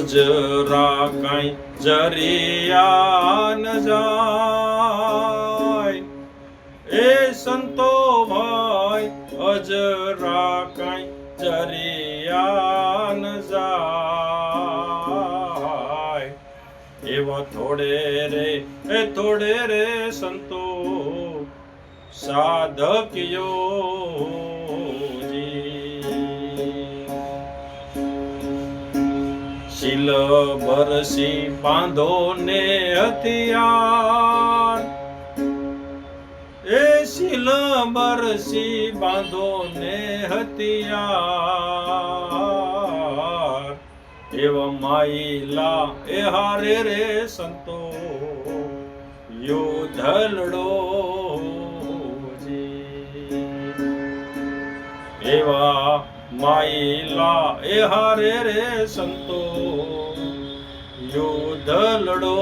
અજરા કાંઈ જરિયા ન જાય, એ સંતો ભાઈ અજરા કાંઈ જરિયા ન જાય, એવા થોડે રે સંતો સાધકયો શીલ બરસી બાંધો ને હથિયાર, એ શીલ બરસી બાંધો ને હથિયાર, એવા માઈલા એ હારે રે સંતો યુદ્ધ લડો, એવા માઈલા એ હારે રે સંતો યુદ્ધ લડો.